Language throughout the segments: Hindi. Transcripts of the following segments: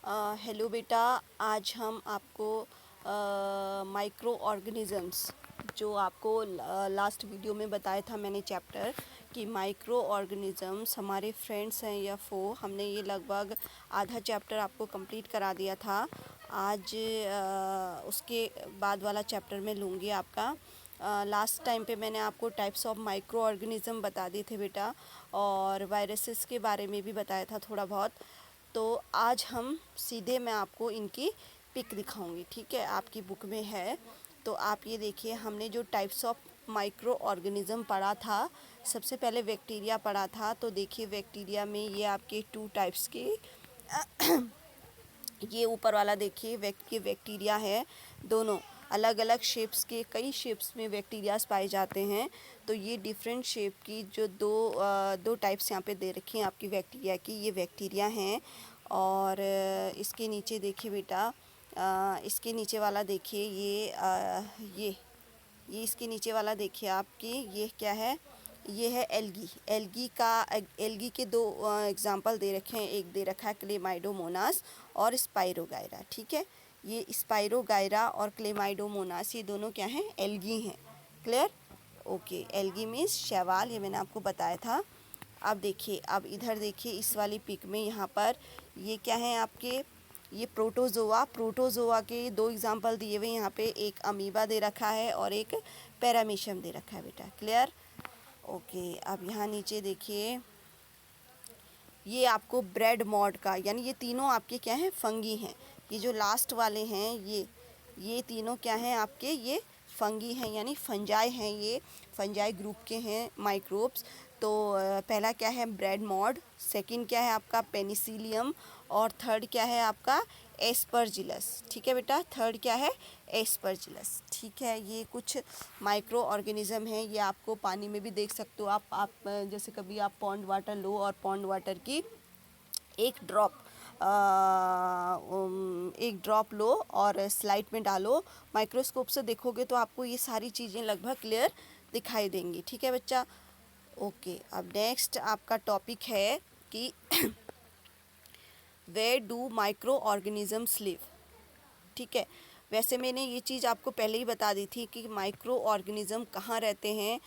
हेलो बेटा, आज हम आपको माइक्रो ऑर्गेनिज़म्स जो आपको लास्ट वीडियो में बताया था मैंने चैप्टर कि माइक्रो ऑर्गेनिज़म्स हमारे फ्रेंड्स हैं या फो, हमने ये लगभग आधा चैप्टर आपको कंप्लीट करा दिया था। आज उसके बाद वाला चैप्टर मैं लूँगी आपका। लास्ट टाइम पे मैंने आपको टाइप्स ऑफ माइक्रो ऑर्गेनिज़म बता दिए थे बेटा, और वायरसेस के बारे में भी बताया था थोड़ा बहुत। तो आज हम सीधे मैं आपको इनकी पिक दिखाऊंगी, ठीक है। आपकी बुक में है तो आप ये देखिए, हमने जो टाइप्स ऑफ माइक्रो ऑर्गेनिज़म पढ़ा था, सबसे पहले बैक्टीरिया पढ़ा था। तो देखिए बैक्टीरिया में ये आपके 2 टाइप्स के ये ऊपर वाला देखिए बैक्टीरिया है, दोनों अलग अलग शेप्स के, कई शेप्स में बैक्टीरियाज पाए जाते हैं। तो ये डिफरेंट शेप की जो दो टाइप्स यहाँ पे दे रखी हैं आपकी बैक्टीरिया की, ये बैक्टीरिया हैं। और इसके नीचे देखिए बेटा, इसके नीचे वाला देखिए, ये इसके नीचे वाला देखिए आपकी, ये क्या है, ये है एल्गी। एल्गी के 2 एग्जाम्पल दे रखे हैं, एक दे रखा है क्लेमाइडोमोनास और स्पाइरोगायरा, ठीक है। ये स्पाइरोगायरा और क्लेमाइडोमोनास ये दोनों क्या हैं, एल्गी हैं। क्लियर? ओके, एल्गी मीन्स शैवाल, ये मैंने आपको बताया था। अब देखिए, अब इधर देखिए इस वाली पिक में, यहाँ पर ये क्या है आपके, ये प्रोटोजोआ के 2 एग्जाम्पल दिए हुए यहाँ पे, एक अमीबा दे रखा है और एक पैरामीशियम दे रखा है बेटा। क्लियर? ओके, अब यहाँ नीचे देखिए, ये आपको ब्रेड मॉड का, यानी ये तीनों आपके क्या हैं, फंगी हैं। ये जो लास्ट वाले हैं ये तीनों क्या हैं आपके, ये फंगी हैं, यानी फंजाई हैं, ये फंजाई ग्रुप के हैं माइक्रोब्स। तो पहला क्या है ब्रेड मॉड, सेकंड क्या है आपका पेनिसिलियम, और थर्ड क्या है आपका एस्परजिलस, ठीक है बेटा। थर्ड क्या है, एस्परजिलस, ठीक है। ये कुछ माइक्रो ऑर्गेनिज़म हैं, ये आपको पानी में भी देख सकते हो आप जैसे कभी आप पॉन्ड वाटर लो और पॉन्ड वाटर की एक ड्रॉप लो और स्लाइड में डालो, माइक्रोस्कोप से देखोगे तो आपको ये सारी चीज़ें लगभग क्लियर दिखाई देंगी, ठीक है बच्चा। ओके, अब नेक्स्ट आपका टॉपिक है कि where do micro organisms live, ठीक है। वैसे मैंने ये चीज़ आपको पहले ही बता दी थी कि माइक्रो ऑर्गेनिज़म कहाँ रहते हैं,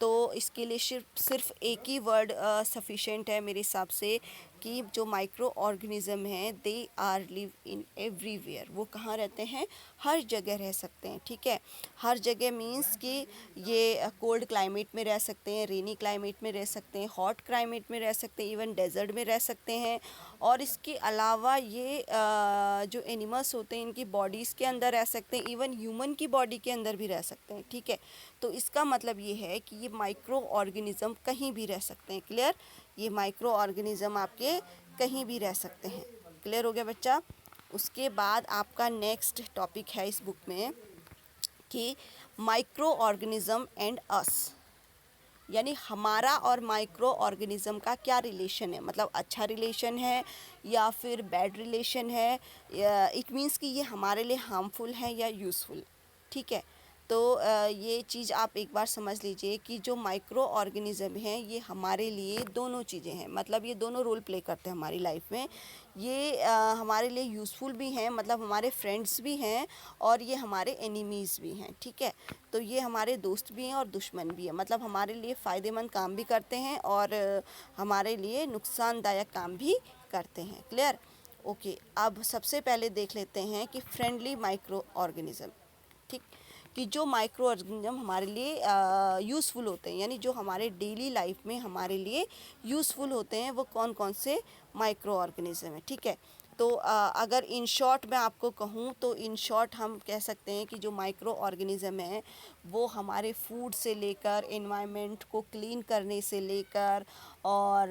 तो इसके लिए सिर्फ एक ही वर्ड सफिशेंट है मेरे हिसाब से, कि जो माइक्रो ऑर्गेनिज़म हैं they are live in everywhere. वो कहाँ रहते हैं, हर जगह रह सकते हैं, ठीक है। हर जगह मीन्स कि ये कोल्ड क्लाइमेट में रह सकते हैं, रेनी क्लाइमेट में रह सकते हैं, हॉट क्लाइमेट में रह सकते हैं, इवन डेजर्ट में रह सकते हैं। और इसके अलावा ये जो एनिमल्स होते हैं इनकी बॉडीज़ के अंदर रह सकते हैं, इवन ह्यूमन की बॉडी के अंदर भी रह सकते हैं, ठीक है। तो इसका मतलब ये है कि ये माइक्रो ऑर्गेनिज़म कहीं भी रह सकते हैं। क्लियर? ये माइक्रो ऑर्गेनिज़म आपके कहीं भी रह सकते हैं। क्लियर हो गया बच्चा? उसके बाद आपका नेक्स्ट टॉपिक है इस बुक में कि माइक्रो ऑर्गेनिज़म एंड अस, यानी हमारा और माइक्रो ऑर्गेनिज़म का क्या रिलेशन है, मतलब अच्छा रिलेशन है या फिर बैड रिलेशन है, इट मीन्स कि ये हमारे लिए हार्मफुल है या यूज़फुल, ठीक है। तो ये चीज़ आप एक बार समझ लीजिए कि जो माइक्रो ऑर्गेनिज़म हैं ये हमारे लिए दोनों चीज़ें हैं, मतलब ये दोनों रोल प्ले करते हैं हमारी लाइफ में। ये हमारे लिए यूज़फुल भी हैं, मतलब हमारे फ्रेंड्स भी हैं, और ये हमारे एनिमीज़ भी हैं, ठीक है। तो ये हमारे दोस्त भी हैं और दुश्मन भी हैं, मतलब हमारे लिए फ़ायदेमंद काम भी करते हैं और हमारे लिए नुकसानदायक काम भी करते हैं। क्लियर? ओके, अब सबसे पहले देख लेते हैं कि फ्रेंडली माइक्रो ऑर्गेनिज़म, ठीक, कि जो माइक्रो ऑर्गेनिज़म हमारे लिए यूज़फुल होते हैं, यानी जो हमारे डेली लाइफ में हमारे लिए यूज़फुल होते हैं, वो कौन कौन से माइक्रो ऑर्गेनिज़म है, ठीक है। तो अगर इन शॉर्ट मैं आपको कहूँ तो इन शॉर्ट हम कह सकते हैं कि जो माइक्रो ऑर्गेनिज़म है वो हमारे फूड से लेकर, एनवायरनमेंट को क्लीन करने से लेकर, और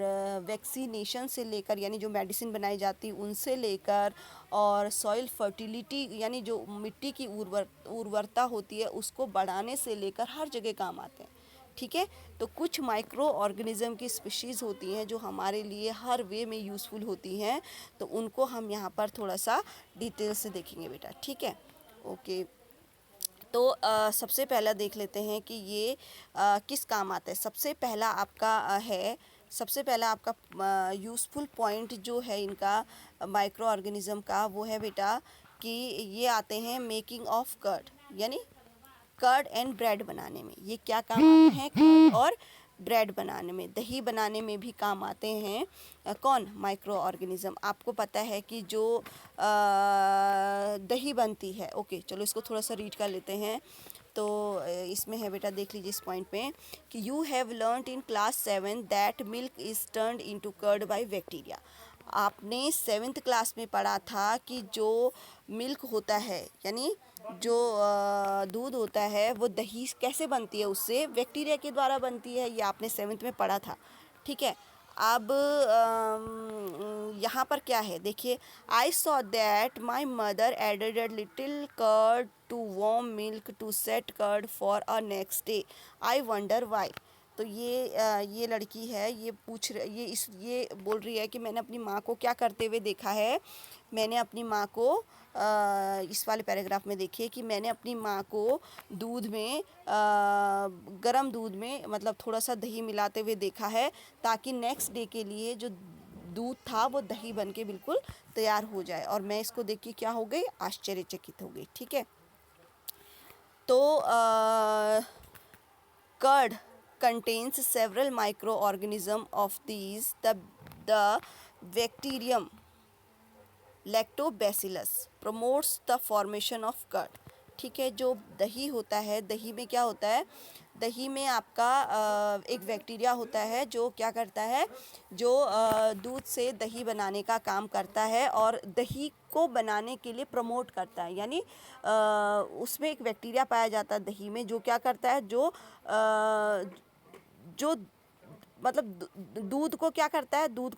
वैक्सीनेशन से लेकर, यानी जो मेडिसिन बनाई जाती है उनसे लेकर, और सॉइल फर्टिलिटी यानी जो मिट्टी की उर्वरता होती है उसको बढ़ाने से लेकर हर जगह काम आते हैं, ठीक है। तो कुछ माइक्रो ऑर्गेनिज़म की स्पीशीज़ होती हैं जो हमारे लिए हर वे में यूज़फुल होती हैं, तो उनको हम यहाँ पर थोड़ा सा डिटेल से देखेंगे बेटा, ठीक है। ओके, तो सबसे पहला देख लेते हैं कि ये किस काम आता है। सबसे पहला आपका है सबसे पहला आपका यूज़फुल पॉइंट जो है इनका माइक्रो ऑर्गेनिज़म का, वो है बेटा कि ये आते हैं मेकिंग ऑफ कर्ड, यानी कर्ड एंड ब्रेड बनाने में। ये क्या काम आते हैं? कर्ड और ब्रेड बनाने में, दही बनाने में भी काम आते हैं। कौन? Micro organism. आपको पता है कि जो दही बनती है, ओके चलो इसको थोड़ा सा रीड कर लेते हैं। तो इसमें है बेटा, देख लीजिए इस पॉइंट पे कि you have learned in class 7 that milk is turned into curd by bacteria. आपने 7th क्लास में पढ़ा था कि जो मिल्क होता है, यानी जो दूध होता है, वो दही कैसे बनती है? उससे बैक्टीरिया के द्वारा बनती है। ये आपने 7th में पढ़ा था, ठीक है। अब यहाँ पर क्या है देखिए, I saw that my mother added a little curd to warm milk to set curd for a next day, I wonder why. तो ये लड़की है, ये बोल रही है कि मैंने अपनी माँ को क्या करते हुए देखा है। मैंने अपनी माँ को इस वाले पैराग्राफ में देखिए कि मैंने अपनी माँ को दूध में गरम दूध में मतलब थोड़ा सा दही मिलाते हुए देखा है, ताकि नेक्स्ट डे के लिए जो दूध था वो दही बन के बिल्कुल तैयार हो जाए। और मैं इसको देख के क्या हो गई? आश्चर्यचकित हो गई, ठीक है। तो curd contains several microorganisms. Of these, the bacterium lactobacillus promotes the formation of curd। ठीक है, जो दही होता है, दही में क्या होता है? दही में आपका एक बैक्टीरिया होता है जो क्या करता है, जो दूध से दही बनाने का काम करता है और दही को बनाने के लिए प्रमोट करता है। यानी उसमें एक बैक्टीरिया पाया जाता है दही में, जो क्या करता है, जो मतलब दूध को क्या करता है, दूध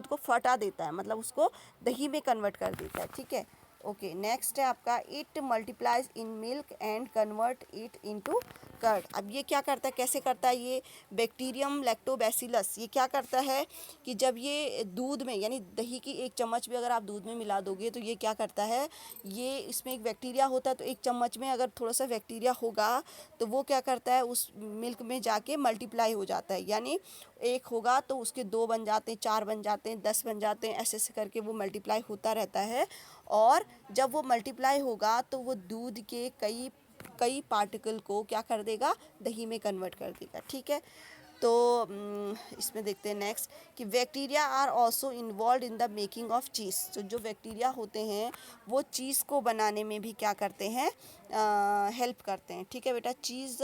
को फटा देता है, मतलब उसको दही में कन्वर्ट कर देता है, ठीक है। ओके, नेक्स्ट है आपका it multiplies in milk and convert it into curd. अब ये क्या करता है, कैसे करता है? ये बैक्टीरियम लैक्टोबैसिलस ये क्या करता है कि जब ये दूध में, यानी दही की एक चम्मच भी अगर आप दूध में मिला दोगे तो ये क्या करता है, ये इसमें एक बैक्टीरिया होता है, तो एक चम्मच में अगर थोड़ा सा बैक्टीरिया होगा तो वो क्या करता है, उस मिल्क में जाके मल्टीप्लाई हो जाता है। यानी एक होगा तो उसके 2 बन जाते हैं, 4 बन जाते हैं, 10 बन जाते हैं, ऐसे ऐसे करके वो मल्टीप्लाई होता रहता है। और जब वो मल्टीप्लाई होगा तो वो दूध के कई पार्टिकल को क्या कर देगा, दही में कन्वर्ट कर देगा, ठीक है। तो इसमें देखते हैं नेक्स्ट कि bacteria are also involved in the making of cheese. तो जो बैक्टीरिया होते हैं वो चीज़ को बनाने में भी क्या करते हैं, हेल्प करते हैं, ठीक है बेटा। चीज़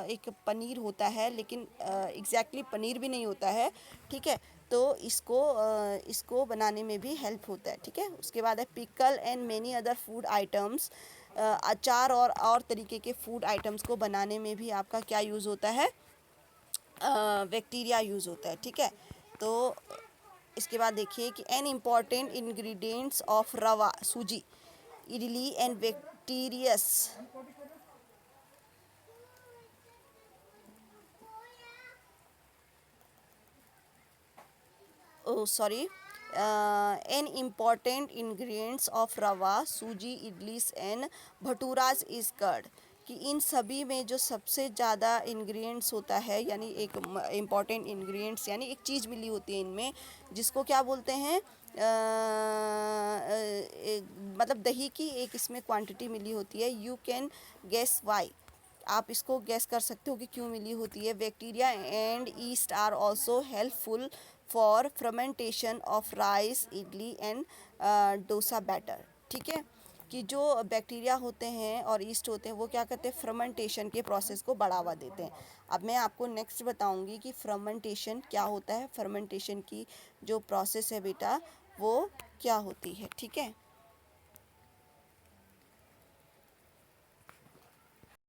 एक पनीर होता है, लेकिन एग्जैक्टली पनीर भी नहीं होता है, ठीक है। तो इसको बनाने में भी हेल्प होता है, ठीक है। उसके बाद है pickle and many other food items. अचार और तरीके के फूड आइटम्स को बनाने में भी आपका क्या यूज़ होता है, बैक्टीरिया यूज़ होता है, ठीक है। तो इसके बाद देखिए कि N important ingredients of rava, suji, idli and bacterias an important ingredients of rava, suji, idlis and bhaturas is curd. कि इन सभी में जो सबसे ज़्यादा इंग्रेडिएंट्स होता है, यानी एक इम्पॉर्टेंट इंग्रेडिएंट्स यानी एक चीज़ मिली होती है इनमें, जिसको क्या बोलते हैं, मतलब दही की एक इसमें क्वांटिटी मिली होती है। You can guess why. आप इसको गैस कर सकते हो कि क्यों मिली होती है। Bacteria and yeast are also helpful for fermentation of rice, idli and dosa batter, ठीक है। कि जो बैक्टीरिया होते हैं और ईस्ट होते हैं वो क्या करते हैं, फर्मेंटेशन के प्रोसेस को बढ़ावा देते हैं। अब मैं आपको नेक्स्ट बताऊंगी कि फर्मेंटेशन क्या होता है, फर्मेंटेशन की जो प्रोसेस है बेटा वो क्या होती है, ठीक है।